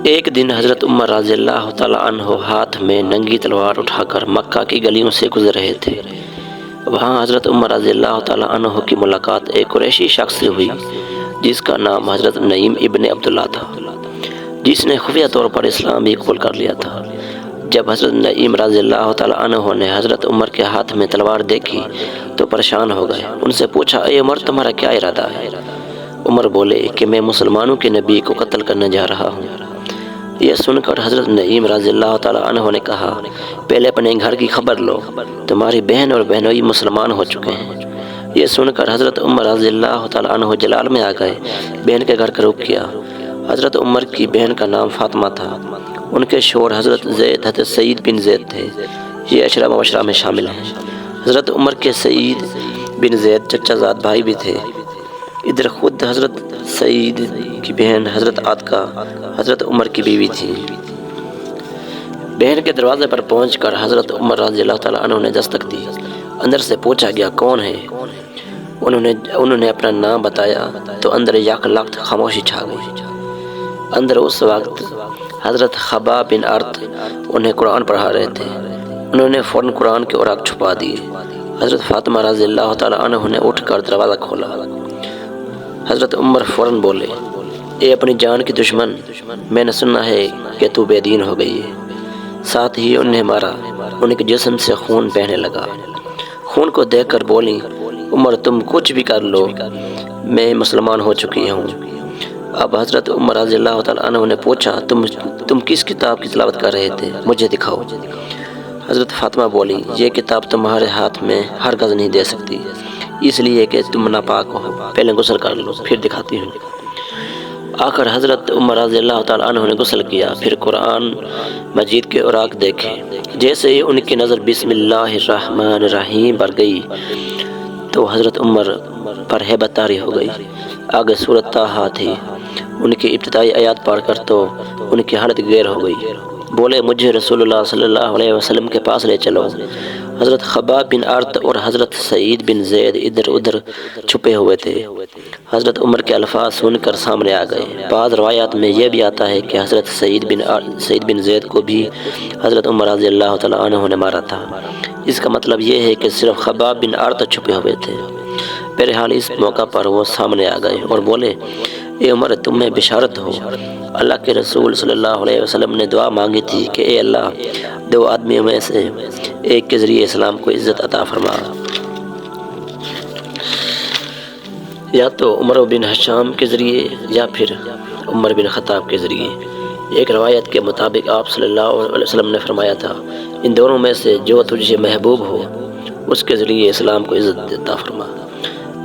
ایک دن حضرت عمر رضی اللہ تعالیٰ عنہ ہاتھ میں ننگی تلوار اٹھا کر مکہ کی گلیوں سے گزر رہے تھے۔ وہاں حضرت عمر رضی اللہ تعالیٰ عنہ کی ملاقات ایک قریشی شخص سے ہوئی جس کا نام حضرت نعیم ابن عبداللہ تھا، جس نے خفیہ طور پر اسلام بھی قبول کر لیا تھا۔ جب حضرت نعیم رضی اللہ تعالیٰ عنہ نے حضرت عمر کے ہاتھ میں تلوار دیکھی تو پریشان ہو گئے۔ ان سے پوچھا، اے عمر، تمہارا کیا ارادہ ہے؟ عمر بولے کہ میں مسلمانوں کے نبی کو قتل کرنے جا رہا ہوں۔ یہ سن کر حضرت نعیم رضی اللہ تعالیٰ عنہ نے کہا، پہلے اپنے گھر کی خبر لو، تمہاری بہن اور بہنوئی مسلمان ہو چکے ہیں۔ یہ سن کر حضرت عمر رضی اللہ تعالیٰ عنہ جلال میں آ گئے، بہن کے گھر کا رخ کیا۔ حضرت عمر کی بہن کا نام فاطمہ تھا، ان کے شوہر حضرت زید حضرت سعید بن زید تھے، یہ عشرہ مبشرہ میں شامل ہیں۔ حضرت عمر کے سعید بن زید چچا زاد بھائی بھی تھے۔ ادھر خود حضرت سعید کی بہن حضرت عاتقہ حضرت عمر کی بیوی تھی۔ بہن کے دروازے پر پہنچ کر حضرت عمر رضی اللہ تعالیٰ عنہ نے دستک دی۔ اندر سے پوچھا گیا، کون ہے؟ انہوں نے اپنا نام بتایا تو اندر یک لخت خاموشی چھا گئی۔ اندر اس وقت حضرت خباب بن ارت انہیں قرآن پڑھا رہے تھے۔ انہوں نے فوراً قرآن کے اوراق چھپا دیے۔ حضرت فاطمہ رضی اللہ تعالیٰ عنہ نے اٹھ کر دروازہ کھولا۔ حضرت عمر فوراً بولے، اے اپنی جان کی دشمن، میں نے سنا ہے کہ تو بے دین ہو گئی ہے۔ ساتھ ہی انہیں مارا، ان کے جسم سے خون بہنے لگا۔ خون کو دیکھ کر بولی، عمر تم کچھ بھی کر لو، میں مسلمان ہو چکی ہوں۔ اب حضرت عمر رضی اللہ تعالیٰ عنہ نے پوچھا، تم کس کتاب کی تلاوت کر رہے تھے؟ مجھے دکھاؤ۔ حضرت فاطمہ بولی، یہ کتاب تمہارے ہاتھ میں ہرگز نہیں دے سکتی، اس لیے کہ تم ناپاک ہو، پہلے غسل کر لو، پھر دکھاتی ہوں۔ آ کر حضرت عمر رضی اللہ تعالیٰ عنہ نے غسل کیا، پھر قرآن مجید کے اوراق دیکھے۔ جیسے ہی ان کی نظر بسم اللہ الرحمن الرحیم پر گئی تو حضرت عمر پر ہیبت طاری ہو گئی۔ آگے سورۃ طٰہٰ تھی، ان کی ابتدائی آیات پڑھ کر تو ان کی حالت غیر ہو گئی۔ بولے، مجھے رسول اللہ صلی اللہ علیہ وسلم کے پاس لے چلو۔ حضرت خباب بن ارت اور حضرت سعید بن زید ادھر ادھر چھپے ہوئے تھے۔ حضرت عمر کے الفاظ سن کر سامنے آ گئے۔ بعض روایات میں یہ بھی آتا ہے کہ حضرت سعید بن زید کو بھی حضرت عمر رضی اللہ تعالیٰ عنہ نے مارا تھا۔ اس کا مطلب یہ ہے کہ صرف خباب بن ارت چھپے ہوئے تھے۔ بہرحال اس موقع پر وہ سامنے آ گئے اور بولے، اے عمر، تمہیں بشارت ہو، اللہ کے رسول صلی اللہ علیہ وسلم نے دعا مانگی تھی کہ اے اللہ، دو آدمیوں میں سے ایک کے ذریعے اسلام کو عزت عطا فرما، یا تو عمر بن ہشام کے ذریعے یا پھر عمر بن خطاب کے ذریعے۔ ایک روایت کے مطابق آپ صلی اللہ علیہ وسلم نے فرمایا تھا، ان دونوں میں سے جو تجھے محبوب ہو اس کے ذریعے اسلام کو عزت عطا فرما۔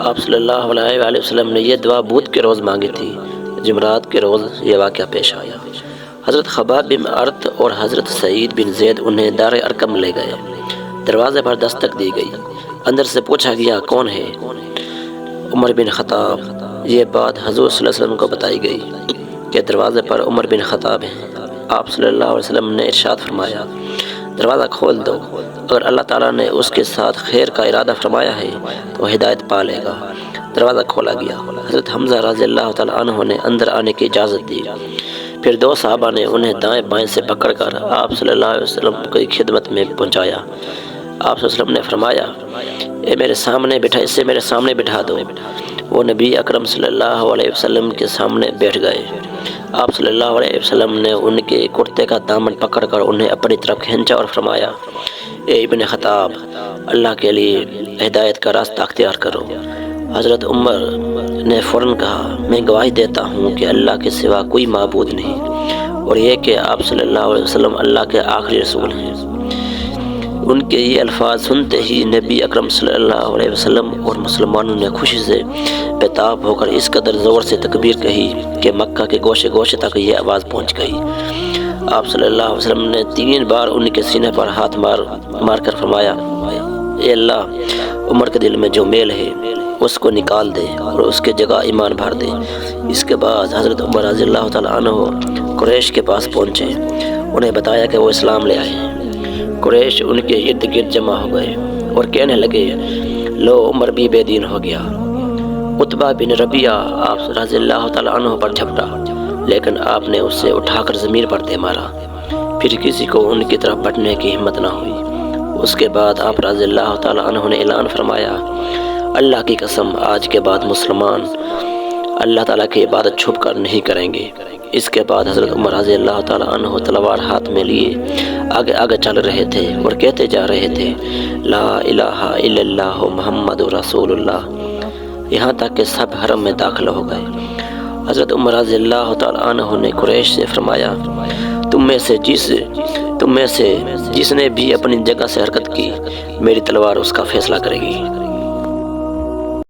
آپ صلی اللہ علیہ وآلہ وسلم نے یہ دعا بدھ کے روز مانگی تھی۔ جمعرات کے روز یہ واقعہ پیش آیا۔ حضرت خباب بن ارت اور حضرت سعید بن زید انہیں دار ارقم لے گئے۔ دروازے پر دستک دی گئی۔ اندر سے پوچھا گیا، کون ہے؟ عمر بن خطاب۔ یہ بات حضور صلی اللہ علیہ وسلم کو بتائی گئی کہ دروازے پر عمر بن خطاب ہیں۔ آپ صلی اللہ علیہ وسلم نے ارشاد فرمایا، دروازہ کھول دو، اگر اللہ تعالیٰ نے اس کے ساتھ خیر کا ارادہ فرمایا ہے تو ہدایت پا لے گا۔ دروازہ کھولا گیا۔ حضرت حمزہ رضی اللہ تعالیٰ عنہ نے اندر آنے کی اجازت دی۔ پھر دو صحابہ نے انہیں دائیں بائیں سے پکڑ کر آپ صلی اللہ علیہ وسلم کی خدمت میں پہنچایا۔ آپ صلی اللہ علیہ وسلم نے فرمایا، اسے میرے سامنے بٹھا دو۔ وہ نبی اکرم صلی اللہ علیہ وسلم کے سامنے بیٹھ گئے۔ آپ صلی اللہ علیہ وسلم نے ان کے کرتے کا دامن پکڑ کر انہیں اپنی طرف کھینچا اور فرمایا، اے ابن خطاب، اللہ کے لیے ہدایت کا راستہ اختیار کرو۔ حضرت عمر نے فوراً کہا، میں گواہی دیتا ہوں کہ اللہ کے سوا کوئی معبود نہیں، اور یہ کہ آپ صلی اللہ علیہ وسلم اللہ کے آخری رسول ہیں۔ ان کے یہ الفاظ سنتے ہی نبی اکرم صلی اللہ علیہ وسلم اور مسلمانوں نے خوشی سے بیتاب ہو کر اس قدر زور سے تکبیر کہی کہ مکہ کے گوشے گوشے تک یہ آواز پہنچ گئی۔ آپ صلی اللہ علیہ وسلم نے 3 بار ان کے سینے پر ہاتھ مار کر فرمایا، اے اللہ، عمر کے دل میں جو میل ہے اس کو نکال دے اور اس کے جگہ ایمان بھر دے۔ اس کے بعد حضرت عمر رضی اللہ تعالیٰ عنہ قریش کے پاس پہنچے، انہیں بتایا کہ وہ اسلام لے آئے۔ قریش ان کے ارد گرد جمع ہو گئے اور کہنے لگے، لو، عمر بھی بے دین ہو گیا۔ عتبہ بن ربیعہ آپ رضی اللہ تعالیٰ عنہ پر جھپٹا لیکن آپ نے اسے اٹھا کر زمین پر دے مارا۔ پھر کسی کو ان کی طرف بڑھنے کی ہمت نہ ہوئی۔ اس کے بعد آپ رضی اللہ تعالیٰ عنہ نے اعلان فرمایا، اللہ کی قسم آج کے بعد مسلمان اللہ تعالیٰ کی عبادت چھپ کر نہیں کریں گے۔ اس کے بعد حضرت عمر رضی اللہ تعالیٰ عنہ تلوار ہاتھ میں لیے آگے آگے چل رہے تھے اور کہتے جا رہے تھے، لا الہ الا اللہ محمد رسول اللہ، یہاں تک کہ سب حرم میں داخل ہو گئے۔ حضرت عمر رضی اللہ تعالیٰ عنہ نے قریش سے فرمایا، تم میں سے جس نے بھی اپنی جگہ سے حرکت کی، میری تلوار اس کا فیصلہ کرے گی۔